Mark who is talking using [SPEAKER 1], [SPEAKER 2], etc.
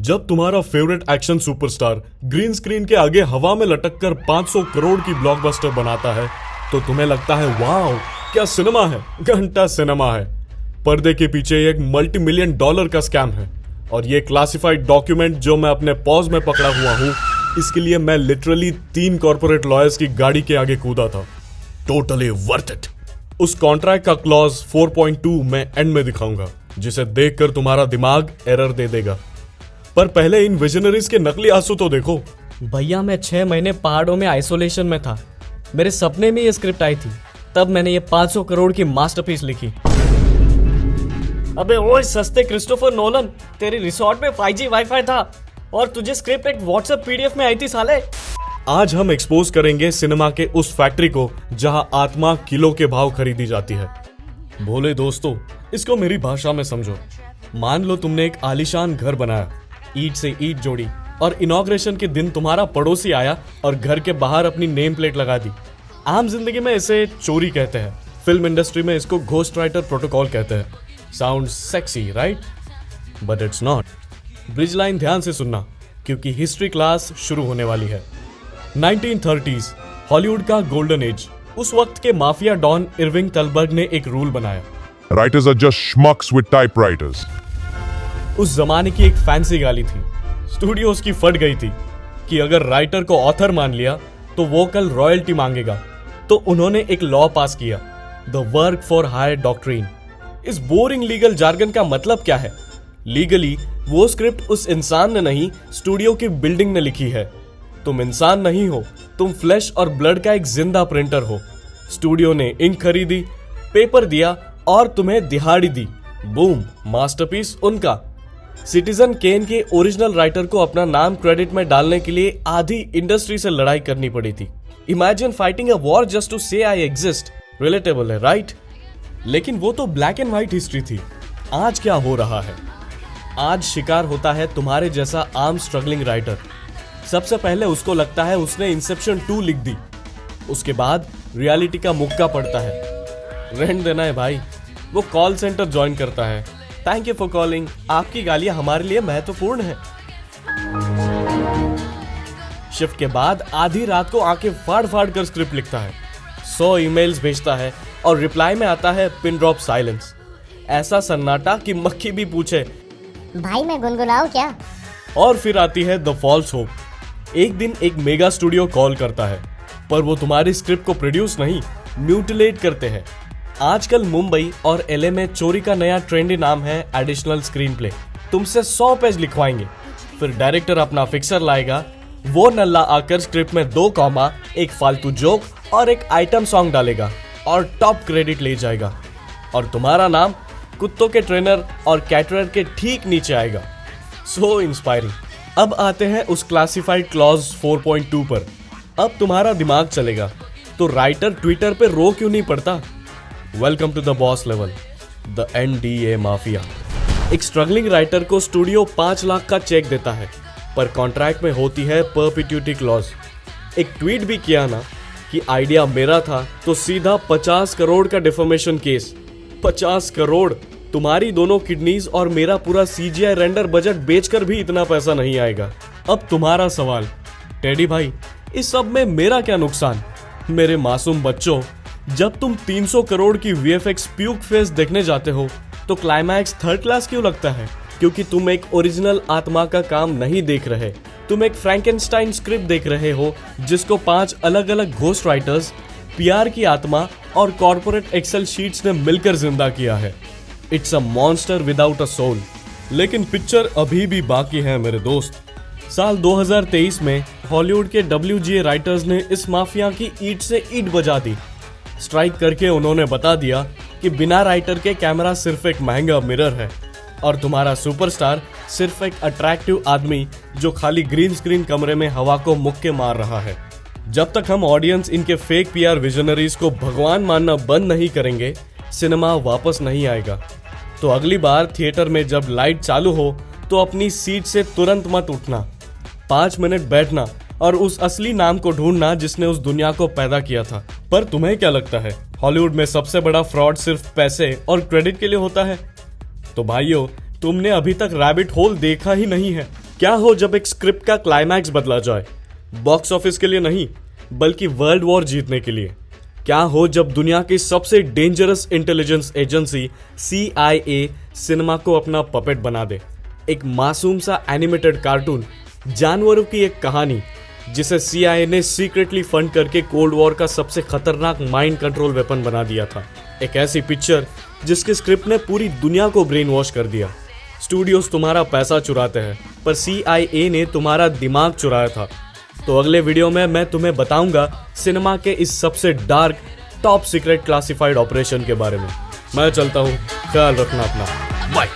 [SPEAKER 1] जब तुम्हारा favourite action superstar green screen के आगे हवा में लटक कर 500 करोड़ की ब्लॉकबस्टर बनाता है तो तुम्हें लगता है वाओ क्या सिनेमा है, घंटा सिनेमा है। पर्दे के पीछे एक $multi million का स्कैम है और ये क्लासिफाइड डॉक्यूमेंट जो मैं अपने पॉज में पकड़ा हुआ हूँ, इसके लिए मैं लिटरली 3 कॉर्पोरेट लॉयर्स की गाड़ी के आगे कूदा था। Totally worth it. उस कॉन्ट्रैक्ट का क्लॉज 4.2 मैं एंड में दिखाऊंगा, जिसे देखकर तुम्हारा दिमाग एरर दे देगा। पर पहले इन विजनरीज के नकली आंसू तो देखो।
[SPEAKER 2] भैया मैं 6 महीने पहाड़ों में आइसोलेशन में था। मेरे सपने में ये स्क्रिप्ट आई थी, तब मैंने ये 500 करोड़ की मास्टरपीस लिखी। अबे ओए सस्ते क्रिस्टोफर नोलन, तेरी रिसोर्ट में 5G वाईफाई था और तुझे स्क्रिप्ट एक व्हाट्सएप PDF में आई थी साले।
[SPEAKER 1] आज हम एक्सपोज करेंगे सिनेमा के उस फैक्ट्री को जहां आत्मा किलो के भाव खरीदी जाती है। भोले दोस्तों, इसको मेरी भाषा में समझो। मान लो तुमने एक आलीशान घर बनाया, ईंट से ईंट जोड़ी और इनॉग्रेशन के दिन तुम्हारा पड़ोसी आया और घर के बाहर अपनी नेम प्लेट लगा दी। आम जिंदगी में इसे चोरी कहते हैं, फिल्म इंडस्ट्री में इसको घोस्ट राइटर प्रोटोकॉल कहते हैं। Sound sexy right, but it's not. Bridge line ध्यान से सुनना क्योंकि हिस्ट्री क्लास शुरू होने वाली है। 1930s हॉलीवुड का गोल्डन एज। उस वक्त के माफिया डॉन इरविंग तलबर्ग ने एक रूल बनाया,
[SPEAKER 3] Writers are just schmucks with typewriters.
[SPEAKER 1] उस जमाने की एक फैंसी गाली थी। स्टूडियो उसकी फट गई थी कि अगर राइटर को ऑथर मान लिया तो वो कल रॉयल्टी मांगेगा। तो उन्होंने एक लॉ पास किया, the work for hire doctrine. इस बोरिंग लीगल जार्गन का मतलब क्या है? लीगली वो स्क्रिप्ट उस इंसान ने नहीं, स्टूडियो की बिल्डिंग ने लिखी है। तुम इंसान नहीं हो, तुम फ्लैश और ब्लड का एक जिंदा प्रिंटर हो। स्टूडियो ने इंक खरीदी, पेपर दिया और तुम्हें दिहाड़ी दी। बूम, मास्टरपीस उनका। सिटीजन केन के ओरिजिनल राइटर को अपना नाम क्रेडिट में डालने के लिए आधी इंडस्ट्री से लड़ाई करनी पड़ी थी। Imagine fighting a war just to say I exist. Relatable है राइट? लेकिन वो तो ब्लैक एंड व्हाइट हिस्ट्री थी। आज क्या हो रहा है? आज शिकार होता है तुम्हारे जैसा आम स्ट्रगलिंग राइटर। सबसे पहले उसको लगता है उसने इंसेप्शन 2 लिख दी, उसके बाद रियलिटी का मुक्का पड़ता है। रहने देना है भाई, वो कॉल सेंटर ज्वाइन करता है। थैंक यू फॉर कॉलिंग, आपकी गालियां हमारे लिए महत्वपूर्ण है। शिफ्ट के बाद आधी रात को आंखें फाड़ फाड़ कर स्क्रिप्ट लिखता है, 100 ईमेल्स भेजता है और रिप्लाई में आता है पिन ड्रॉप साइलेंस। ऐसा सन्नाटा कि मक्खी भी पूछे
[SPEAKER 4] भाई मैं गुनगुनाऊं क्या?
[SPEAKER 1] और फिर आती है द फॉल्स होप। एक दिन एक मेगा स्टूडियो कॉल करता है, पर वो तुम्हारी स्क्रिप्ट को प्रोड्यूस नहीं, म्यूटिलेट करते हैं। आजकल मुंबई और LA में चोरी का नया ट्रेंडी नाम है एडिशनल स्क्रीन प्ले। तुमसे 100 पेज लिखवाएंगे, फिर डायरेक्टर अपना फिक्सर लाएगा। वो नल्ला आकर स्क्रिप्ट में 2 कॉमा, एक फालतू जोक और एक आइटम सॉन्ग डालेगा और टॉप क्रेडिट ले जाएगा। और तुम्हारा नाम कुत्तों के ट्रेनर और कैटरर के ठीक नीचे आएगा। So inspiring. अब आते हैं उस क्लासिफाइड क्लॉज 4.2 पर। अब तुम्हारा दिमाग चलेगा तो राइटर ट्विटर पे रो क्यों नहीं पड़ता? Welcome to the boss level, the NDA mafia. एक स्ट्रगलिंग राइटर को स्टूडियो 5 लाख का चेक देता है, पर कॉन्ट्रैक्ट में होती है परपिट्यूटी क्लॉज। एक ट्वीट भी किया ना कि आइडिया मेरा था तो सीधा 50 करोड़ का डिफॉर्मेशन केस। 50 करोड़! तुम्हारी दोनों किडनीज और मेरा पूरा CGI रेंडर बजट बेचकर भी इतना पैसा नहीं आएगा। अब तुम्हारा सवाल, टेडी भाई इस सब में मेरा क्या नुकसान? मेरे मासूम बच्चों, जब तुम 300 करोड़ की VFX प्यूक फेस देखने जाते हो तो क्लाइमैक्स थर्ड क्लास क्यों लगता है? क्योंकि तुम एक ओरिजिनल आत्मा का काम नहीं देख रहे, तुम एक फ्रैंकेनस्टाइन स्क्रिप्ट देख रहे हो जिसको 5 अलग अलग घोस्ट राइटर्स, PR की आत्मा और कॉर्पोरेट एक्सेल शीट्स ने मिलकर जिंदा किया है। It's a monster without a soul. लेकिन पिक्चर अभी भी बाकी है मेरे दोस्त। साल 2023 में हॉलीवुड के WGA राइटर्स ने इस माफिया की ईंट से ईंट बजा दी। स्ट्राइक करके उन्होंने बता दिया कि बिना राइटर के कैमरा सिर्फ एक महंगा मिरर है और तुम्हारा सुपरस्टार सिर्फ एक अट्रैक्टिव आदमी जो खाली ग्रीन स्क्रीन कमरे में हवा को मुक्के मार रहा है। जब तक हम ऑडियंस इनके फेक PR विजनरीज को भगवान मानना बंद नहीं करेंगे, सिनेमा वापस नहीं आएगा। तो अगली बार थिएटर में जब लाइट चालू हो तो अपनी सीट से तुरंत मत उठना, 5 मिनट बैठना और उस असली नाम को ढूंढना जिसने उस दुनिया को पैदा किया था। पर तुम्हें क्या लगता है हॉलीवुड में सबसे बड़ा फ्रॉड सिर्फ पैसे और क्रेडिट के लिए होता है? तो भाइयों, तुमने अभी तक रैबिट होल देखा ही नहीं है। क्या हो जब एक स्क्रिप्ट का क्लाइमैक्स बदला जाए, बॉक्स ऑफिस के लिए नहीं बल्कि वर्ल्ड वॉर जीतने के लिए? क्या हो जब दुनिया की सबसे dangerous intelligence agency CIA cinema को अपना पपेट बना दे? एक मासूम सा एनिमेटेड कार्टून, जानवरों की एक कहानी जिसे CIA ने सीक्रेटली फंड करके कोल्ड वॉर का सबसे खतरनाक माइंड कंट्रोल वेपन बना दिया था। एक ऐसी पिक्चर जिसके स्क्रिप्ट ने पूरी दुनिया को ब्रेन वॉश कर दिया। स्टूडियोज तुम्हारा पैसा चुराते हैं पर CIA ने तुम्हारा दिमाग चुराया था। तो अगले वीडियो में मैं तुम्हें बताऊंगा सिनेमा के इस सबसे dark top secret classified operation के बारे में। मैं चलता हूँ, ख्याल रखना अपना, बाय।